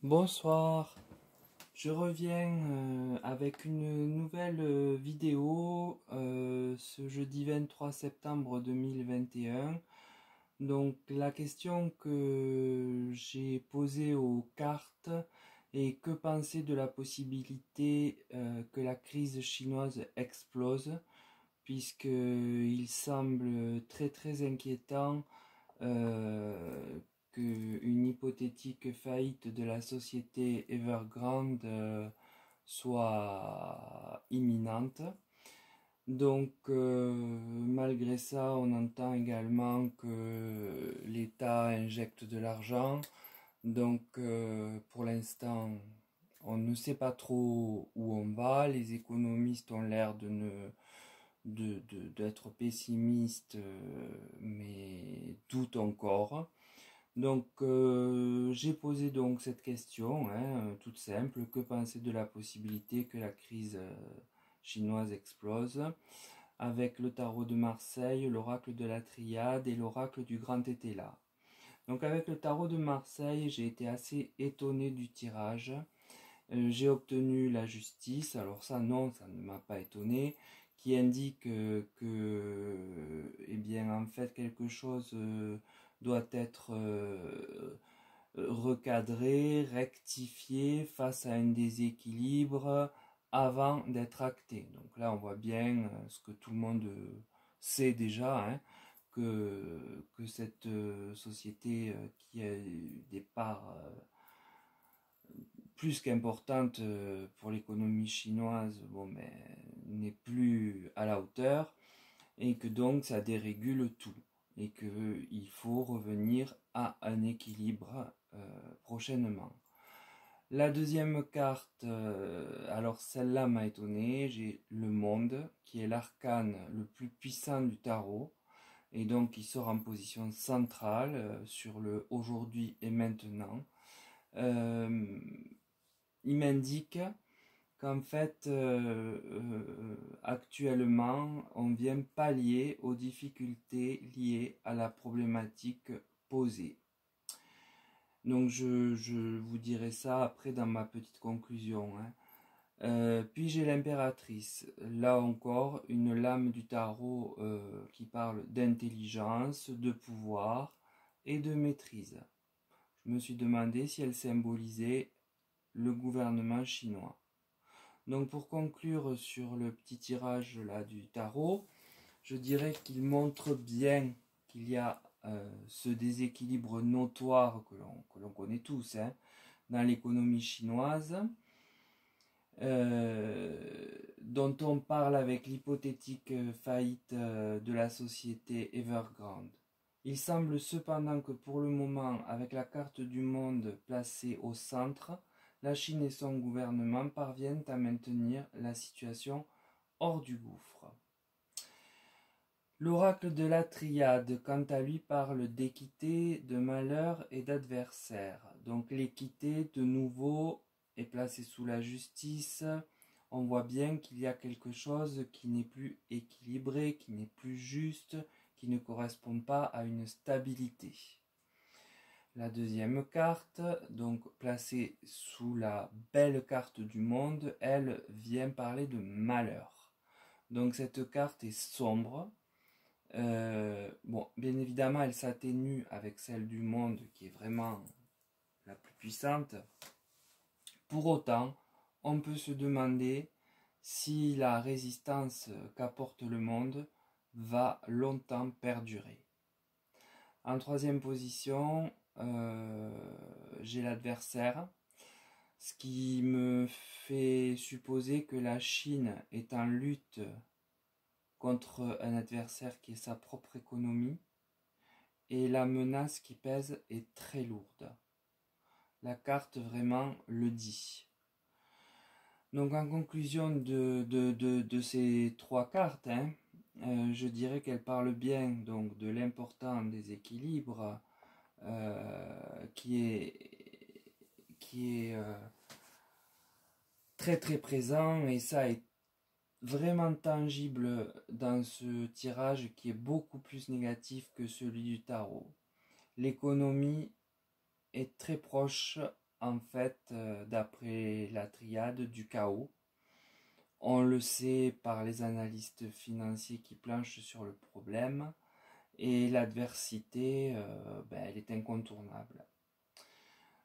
Bonsoir, je reviens avec une nouvelle vidéo ce jeudi 23 septembre 2021. Donc la question que j'ai posée aux cartes est: que penser de la possibilité que la crise chinoise explose, puisqu'il semble très inquiétant qu'une hypothétique faillite de la société Evergrande soit imminente. Donc malgré ça, on entend également que l'État injecte de l'argent. Donc pour l'instant, on ne sait pas trop où on va. Les économistes ont l'air d'être pessimistes, mais doutent encore. Donc j'ai posé donc cette question, toute simple: que penser de la possibilité que la crise chinoise explose, avec le tarot de Marseille, l'oracle de la Triade et l'oracle du Grand Étéla. Donc avec le tarot de Marseille, j'ai été assez étonné du tirage. J'ai obtenu la justice. Alors ça, non, ça ne m'a pas étonné, qui indique eh bien, en fait, quelque chose doit être recadré, rectifié face à un déséquilibre avant d'être acté. Donc là, on voit bien ce que tout le monde sait déjà, que cette société qui a des parts plus qu'importantes pour l'économie chinoise, bon, mais n'est plus à la hauteur, et que donc ça dérégule tout, et qu'il faut revenir à un équilibre prochainement. La deuxième carte, alors celle-là m'a étonné. J'ai le monde, qui est l'arcane le plus puissant du tarot, et donc qui sort en position centrale sur le aujourd'hui et maintenant. Il m'indique qu'en fait, actuellement, on vient pallier aux difficultés liées à la problématique posée. Donc je vous dirai ça après dans ma petite conclusion. Puis j'ai l'impératrice, là encore une lame du tarot qui parle d'intelligence, de pouvoir et de maîtrise. Je me suis demandé si elle symbolisait le gouvernement chinois. Donc pour conclure sur le petit tirage là du tarot, je dirais qu'il montre bien qu'il y a ce déséquilibre notoire que l'on connaît tous dans l'économie chinoise, dont on parle avec l'hypothétique faillite de la société Evergrande. Il semble cependant que pour le moment, avec la carte du monde placée au centre, la Chine et son gouvernement parviennent à maintenir la situation hors du gouffre. L'oracle de la Triade, quant à lui, parle d'équité, de malheur et d'adversaire. Donc l'équité, de nouveau, est placée sous la justice. On voit bien qu'il y a quelque chose qui n'est plus équilibré, qui n'est plus juste, qui ne correspond pas à une stabilité. La deuxième carte, donc placée sous la belle carte du monde, elle vient parler de malheur. Donc cette carte est sombre. Bon, bien évidemment, elle s'atténue avec celle du monde qui est vraiment la plus puissante. Pour autant, on peut se demander si la résistance qu'apporte le monde va longtemps perdurer. En troisième position, j'ai l'adversaire, ce qui me fait supposer que la Chine est en lutte contre un adversaire qui est sa propre économie, et la menace qui pèse est très lourde. La carte vraiment le dit. Donc en conclusion de ces trois cartes, je dirais qu'elles parlent bien donc de l'important déséquilibre qui est très présent, et ça est vraiment tangible dans ce tirage qui est beaucoup plus négatif que celui du tarot. L'économie est très proche en fait, d'après la triade du chaos. On le sait par les analystes financiers qui planchent sur le problème, et l'adversité, elle est incontournable.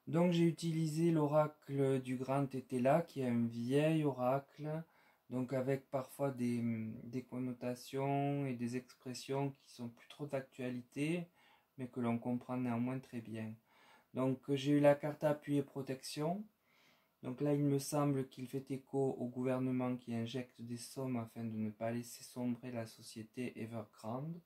Donc j'ai utilisé l'oracle du Grand Tétela, qui est un vieil oracle, donc avec parfois des connotations et des expressions qui sont plus trop d'actualité, mais que l'on comprend néanmoins très bien. Donc j'ai eu la carte appui et protection. Donc là, il me semble qu'il fait écho au gouvernement qui injecte des sommes afin de ne pas laisser sombrer la société Evergrande.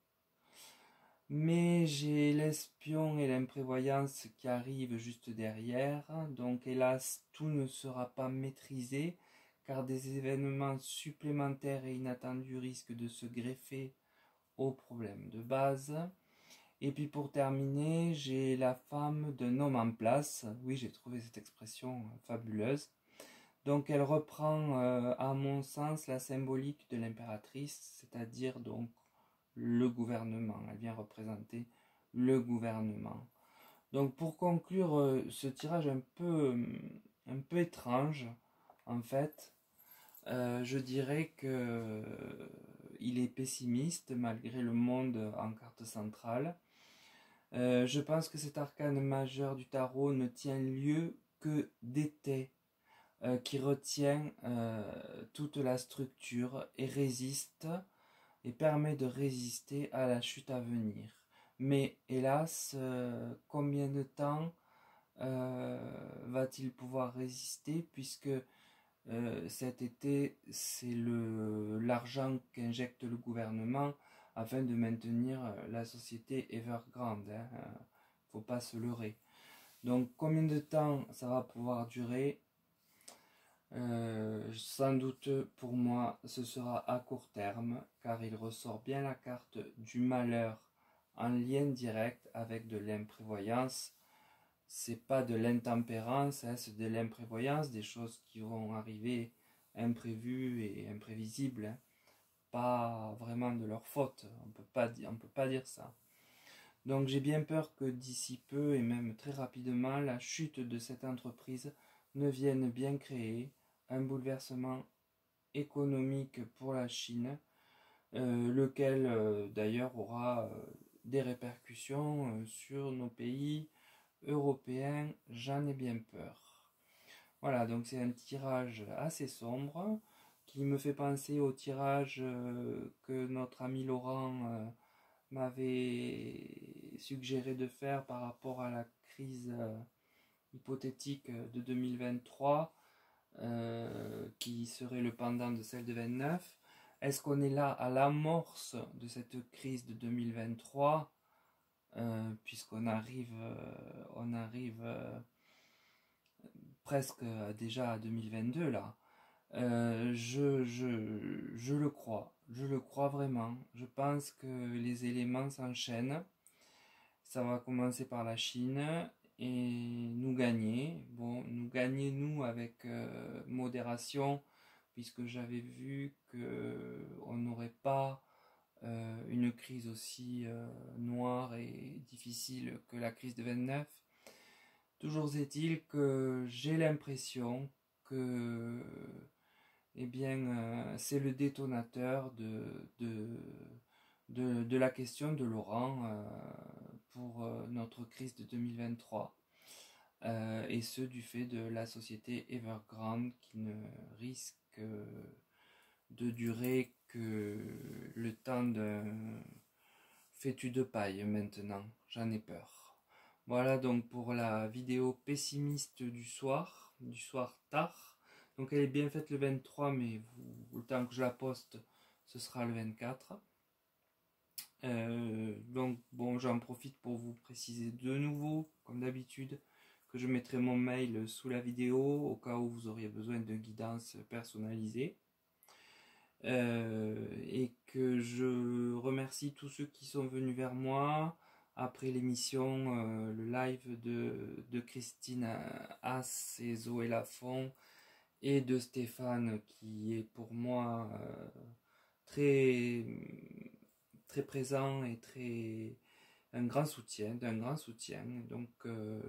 Mais j'ai l'espion et l'imprévoyance qui arrivent juste derrière. Donc hélas, tout ne sera pas maîtrisé car des événements supplémentaires et inattendus risquent de se greffer aux problèmes de base. Et puis pour terminer, j'ai la femme d'un homme en place. Oui, j'ai trouvé cette expression fabuleuse. Donc elle reprend à mon sens la symbolique de l'impératrice, c'est-à-dire donc le gouvernement. Elle vient représenter le gouvernement. Donc pour conclure ce tirage un peu étrange, en fait, je dirais que il est pessimiste malgré le monde en carte centrale. Je pense que cet arcane majeur du tarot ne tient lieu que d'été, qui retient toute la structure et résiste et permet de résister à la chute à venir. Mais hélas, combien de temps va-t-il pouvoir résister, puisque cet été, c'est l'argent qu'injecte le gouvernement afin de maintenir la société Evergrande. Faut pas se leurrer. Donc combien de temps ça va pouvoir durer? Sans doute pour moi ce sera à court terme, car il ressort bien la carte du malheur en lien direct avec de l'imprévoyance. C'est pas de l'intempérance, c'est de l'imprévoyance, des choses qui vont arriver imprévues et imprévisibles, pas vraiment de leur faute, on peut pas dire ça. Donc j'ai bien peur que d'ici peu et même très rapidement, la chute de cette entreprise ne vienne bien créer un bouleversement économique pour la Chine, lequel d'ailleurs aura des répercussions sur nos pays européens, j'en ai bien peur. Voilà, donc c'est un tirage assez sombre qui me fait penser au tirage que notre ami Laurent m'avait suggéré de faire par rapport à la crise hypothétique de 2023, qui serait le pendant de celle de 29. Est-ce qu'on est là à l'amorce de cette crise de 2023, puisqu'on arrive, presque déjà à 2022 là? Je le crois vraiment. Je pense que les éléments s'enchaînent. Ça va commencer par la Chine et nous gagner. Bon, nous gagner nous avec modération, puisque j'avais vu que on n'aurait pas une crise aussi noire et difficile que la crise de 29. Toujours est-il que j'ai l'impression que c'est le détonateur de la question de Laurent pour notre crise de 2023. Et ce du fait de la société Evergrande qui ne risque de durer que le temps d'un fétu de paille maintenant. J'en ai peur. Voilà donc pour la vidéo pessimiste du soir tard. Donc elle est bien faite le 23, mais le temps que je la poste, ce sera le 24. Donc bon, j'en profite pour vous préciser de nouveau, comme d'habitude, que je mettrai mon mail sous la vidéo au cas où vous auriez besoin de guidance personnalisée. Et que je remercie tous ceux qui sont venus vers moi après l'émission, le live de Christine Haas et Zoé Lafont, et de Stéphane, qui est pour moi très, très présent et un grand soutien, d'un grand soutien. Donc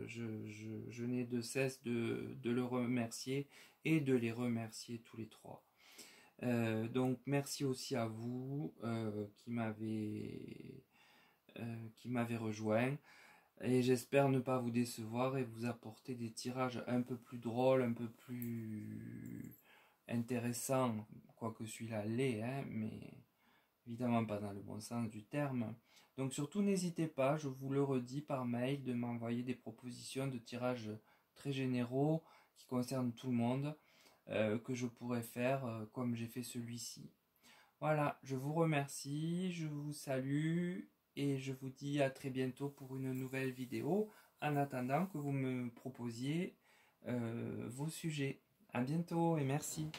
je n'ai de cesse de le remercier et de les remercier tous les trois. Donc merci aussi à vous qui m'avez rejoint. Et j'espère ne pas vous décevoir et vous apporter des tirages un peu plus drôles, un peu plus intéressants, quoique celui-là l'est, hein, mais évidemment pas dans le bon sens du terme. Donc surtout n'hésitez pas, je vous le redis par mail, de m'envoyer des propositions de tirages très généraux qui concernent tout le monde, que je pourrais faire comme j'ai fait celui-ci. Voilà, je vous remercie, je vous salue et je vous dis à très bientôt pour une nouvelle vidéo en attendant que vous me proposiez vos sujets. À bientôt et merci.